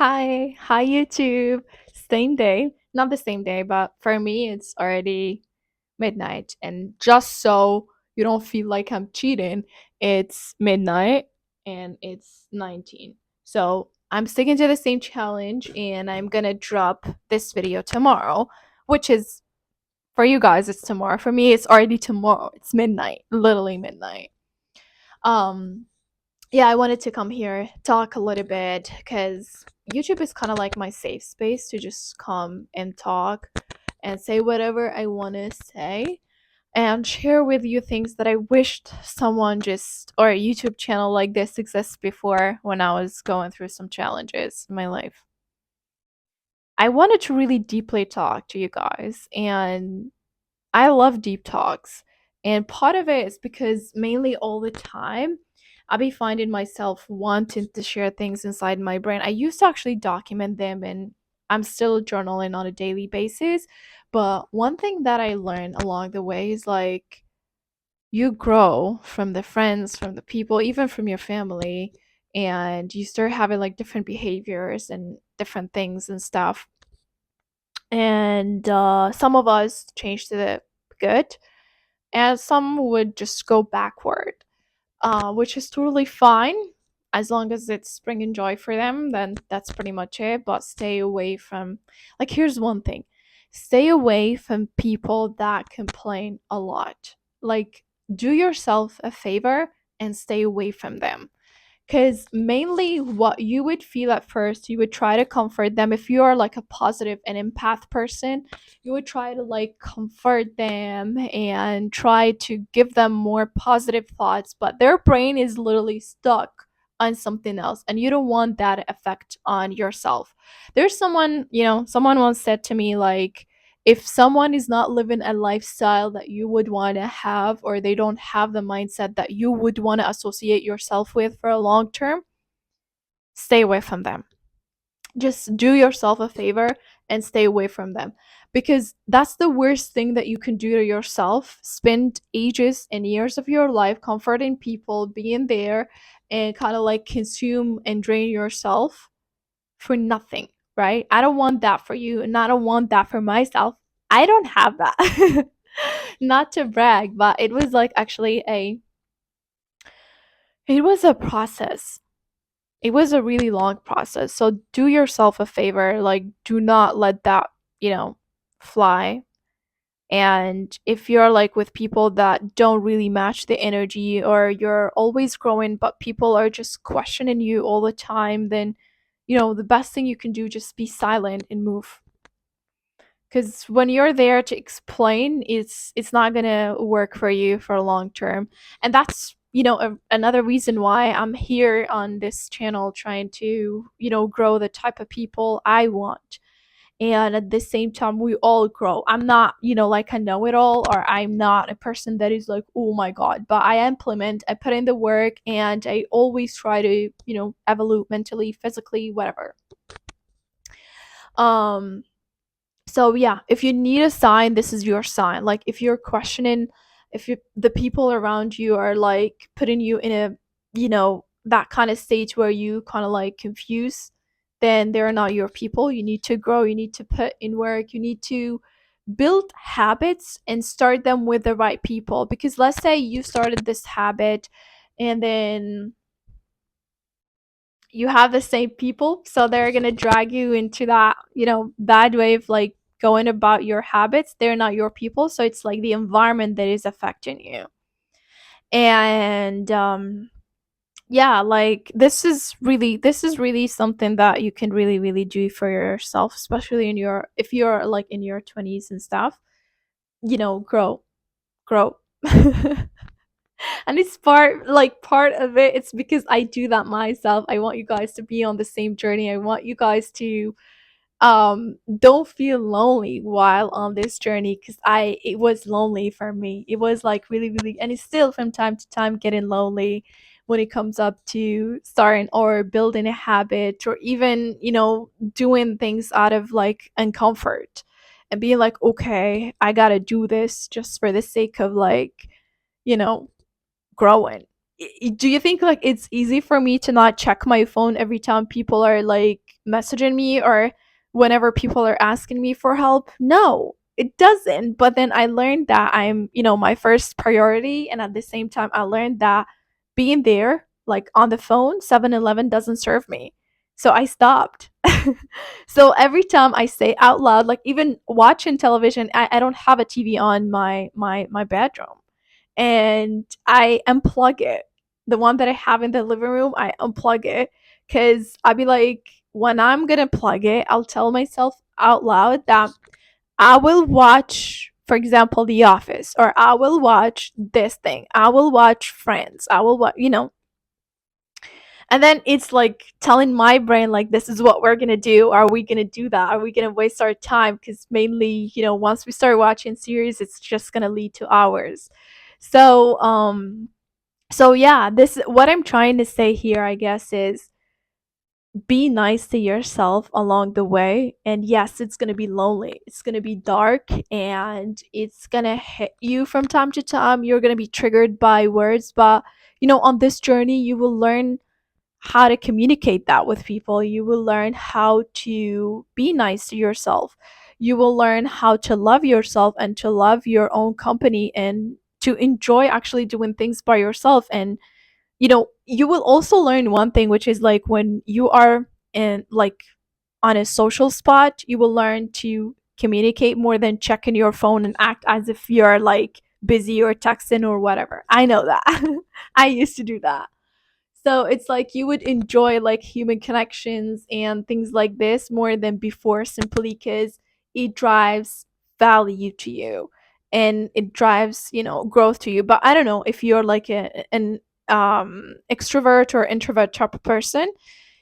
Hi YouTube. Same day, not the same day, but for me it's already midnight. And just so you don't feel like I'm cheating, it's midnight and it's 19. So I'm sticking to the same challenge and I'm gonna drop this video tomorrow, which is for you guys it's tomorrow. For me it's already tomorrow. It's midnight, literally midnight. Um yeah, I wanted to come here, talk a little bit, because YouTube is kind of like my safe space to just come and talk and say whatever I want to say and share with you things that I wished someone just, or a YouTube channel like this exists before when I was going through some challenges in my life. I wanted to really deeply talk to you guys, and I love deep talks. And part of it is because mainly all the time I'll be finding myself wanting to share things inside my brain. I used to actually document them and I'm still journaling on a daily basis. But one thing that I learned along the way is like you grow from the friends, from the people, even from your family, and you start having like different behaviors and different things and stuff. And some of us change to the good, and some would just go backward, which is totally fine as long as it's bringing joy for them. Then that's pretty much it. But stay away from, like, here's one thing: stay away from people that complain a lot. Like, do yourself a favor and stay away from them, because mainly what you would feel at first, you would try to comfort them. If you are like a positive and empath person, you would try to like comfort them and try to give them more positive thoughts, but their brain is literally stuck on something else and you don't want that effect on yourself. There's someone, someone once said to me, like, if someone is not living a lifestyle that you would want to have, or they don't have the mindset that you would want to associate yourself with for a long term, stay away from them. Just do yourself a favor and stay away from them, because that's the worst thing that you can do to yourself. Spend ages and years of your life comforting people, being there, and kind of like consume and drain yourself for nothing, right? I don't want that for you, and I don't want that for myself. I don't have that. Not to brag, but it was like actually it was a process. It was a really long process. So do yourself a favor, like do not let that, fly. And if you're like with people that don't really match the energy, or you're always growing but people are just questioning you all the time, then the best thing you can do, just be silent and move, because when you're there to explain, it's not gonna work for you for long term. And that's another reason why I'm here on this channel, trying to grow the type of people I want. And at the same time, we all grow. I'm not like a know-it-all, or I'm not a person that is like, oh my god, but I implement, I put in the work, and I always try to evolve mentally, physically, whatever. um so yeah, if you need a sign, this is your sign. Like, if you're questioning, if the people around you are like putting you in a that kind of stage where you kind of like confused, then they're not your people. You need to grow, you need to put in work, you need to build habits and start them with the right people. Because let's say you started this habit and then you have the same people, so they're gonna drag you into that bad way of like going about your habits. They're not your people, so it's like the environment that is affecting you. And yeah, like this is really something that you can really do for yourself, especially in your if you're like in your 20s and stuff. Grow. And it's part of it, it's because I do that myself. I want you guys to be on the same journey. I want you guys to don't feel lonely while on this journey, because I it was lonely for me. It was like really, and it's still from time to time getting lonely when it comes up to starting or building a habit, or even doing things out of like uncomfort, and being like, okay, I gotta do this just for the sake of like you know growing. do you think like it's easy for me to not check my phone every time people are like messaging me or whenever people are asking me for help? No, it doesn't. But then I learned that I'm, my first priority, and at the same time I learned that being there like on the phone 7-Eleven doesn't serve me. So I stopped. So every time I say out loud, like even watching television, I don't have a TV on my bedroom, and I unplug it. The one that I have in the living room, I unplug it because I'll be like, when I'm gonna plug it, I'll tell myself out loud that I will watch, for example, The Office, or I will watch this thing, I will watch Friends, I will watch. And then it's like telling my brain, like, this is what we're gonna do. Are we gonna do that? Are we gonna waste our time? Because mainly, once we start watching series, it's just gonna lead to hours. So, so yeah, this what I'm trying to say here, I guess, is be nice to yourself along the way. And yes, it's gonna be lonely. It's gonna be dark, and it's gonna hit you from time to time. You're gonna be triggered by words, but on this journey, you will learn how to communicate that with people. You will learn how to be nice to yourself. You will learn how to love yourself and to love your own company and to enjoy actually doing things by yourself. And you will also learn one thing, which is like when you are in like on a social spot, you will learn to communicate more than checking your phone and act as if you're like busy or texting or whatever. I know that. I used to do that. So it's like you would enjoy like human connections and things like this more than before, simply because it drives value to you and it drives, growth to you. But I don't know if you're like an extrovert or introvert type of person.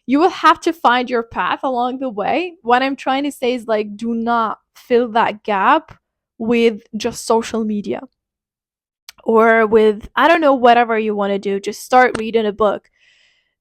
You will have to find your path along the way. What I'm trying to say is like, do not fill that gap with just social media or with, I don't know, whatever you want to do. Just start reading a book.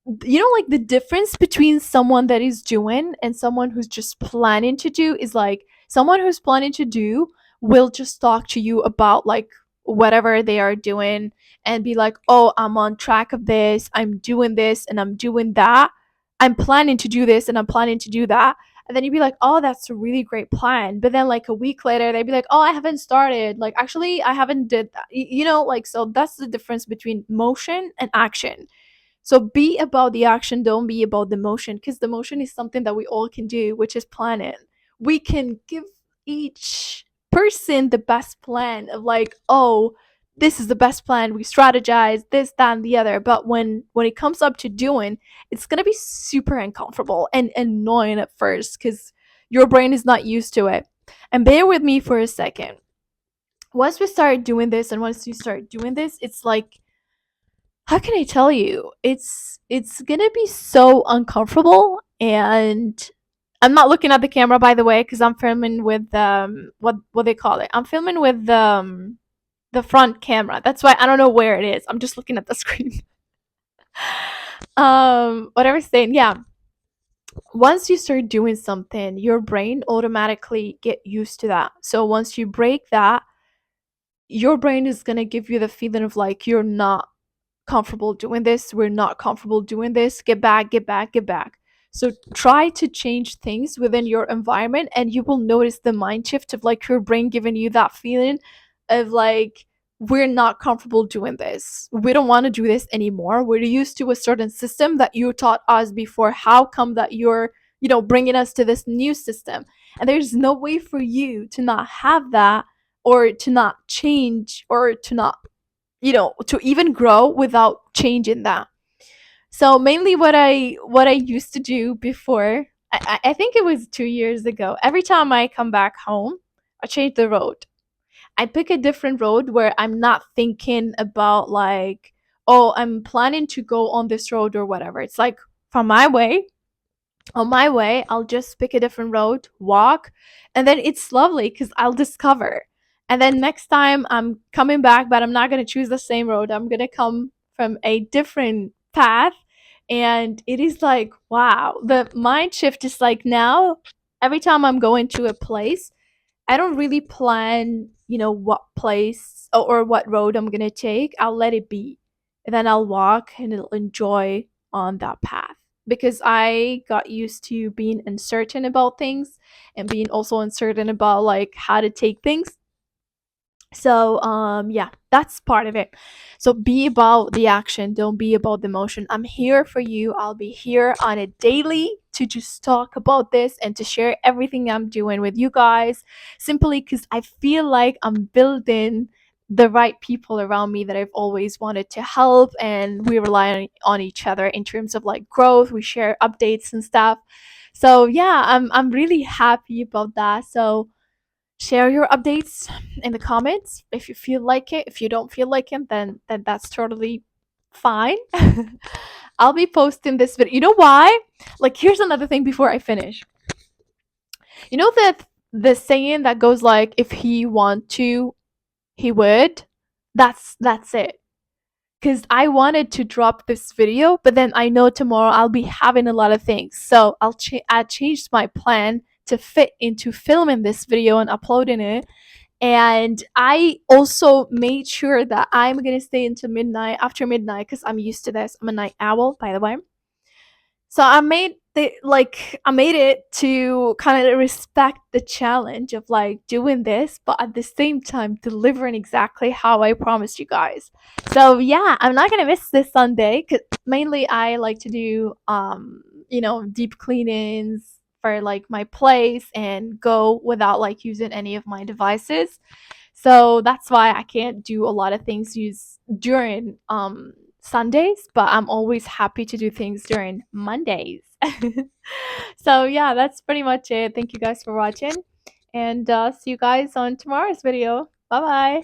Like the difference between someone that is doing and someone who's just planning to do is like someone who's planning to do will just talk to you about like whatever they are doing and be like, oh, I'm on track of this, I'm doing this and I'm doing that, I'm planning to do this and I'm planning to do that. And then you'd be like, oh, that's a really great plan. But then like a week later, they'd be like, oh, I haven't started. Like, actually, I haven't did that. Like, so that's the difference between motion and action. So be about the action, don't be about the motion, because the motion is something that we all can do, which is planning. We can give each person the best plan of like, oh, this is the best plan. We strategize this, that, and the other. But when it comes up to doing, it's gonna be super uncomfortable and annoying at first because your brain is not used to it. And bear with me for a second. Once we start doing this, and once you start doing this, it's like, how can I tell you? It's gonna be so uncomfortable, and I'm not looking at the camera, by the way, because I'm filming with what they call it. I'm filming with the front camera. That's why I don't know where it is. I'm just looking at the screen. What I was saying, yeah. Once you start doing something, your brain automatically get used to that. So once you break that, your brain is gonna give you the feeling of like you're not comfortable doing this, we're not comfortable doing this, get back, get back, get back. So try to change things within your environment, and you will notice the mind shift of like your brain giving you that feeling of like, we're not comfortable doing this, we don't want to do this anymore, we're used to a certain system that you taught us before, how come that you're bringing us to this new system? And there's no way for you to not have that, or to not change, or to not, to even grow without changing that. So mainly what I used to do before, I think it was 2 years ago, every time I come back home, I change the road. I pick a different road where I'm not thinking about like, oh, I'm planning to go on this road or whatever. It's like, from my way, on my way, I'll just pick a different road, walk, and then it's lovely because I'll discover. And then next time I'm coming back, but I'm not going to choose the same road. I'm going to come from a different path. And it is like, wow, the mind shift is like now, every time I'm going to a place, I don't really plan, what place or what road I'm going to take. I'll let it be. and then I'll walk and I'll enjoy on that path because I got used to being uncertain about things and being also uncertain about like how to take things. So yeah, that's part of it. So be about the action, don't be about the motion. I'm here for you. I'll be here on a daily to just talk about this and to share everything I'm doing with you guys, simply because I feel like I'm building the right people around me that I've always wanted to help, and we rely on each other in terms of like growth. We share updates and stuff. So yeah, I'm really happy about that. So share your updates in the comments if you feel like it. If you don't feel like it, then that's totally fine. I'll be posting this video. You know why? Like, here's another thing before I finish. You know that the saying that goes like, if he want to, he would. That's it. Because I wanted to drop this video, but then I know tomorrow I'll be having a lot of things, so I changed my plan to fit into filming this video and uploading it. And I also made sure that I'm gonna stay into midnight after midnight because I'm used to this. I'm a night owl, by the way. So I made it to kind of respect the challenge of like doing this, but at the same time delivering exactly how I promised you guys. So yeah, I'm not gonna miss this Sunday because mainly I like to do deep cleanings for like my place and go without like using any of my devices. So that's why I can't do a lot of things use during Sundays, but I'm always happy to do things during Mondays. So yeah, that's pretty much it. Thank you guys for watching, and see you guys on tomorrow's video. Bye bye.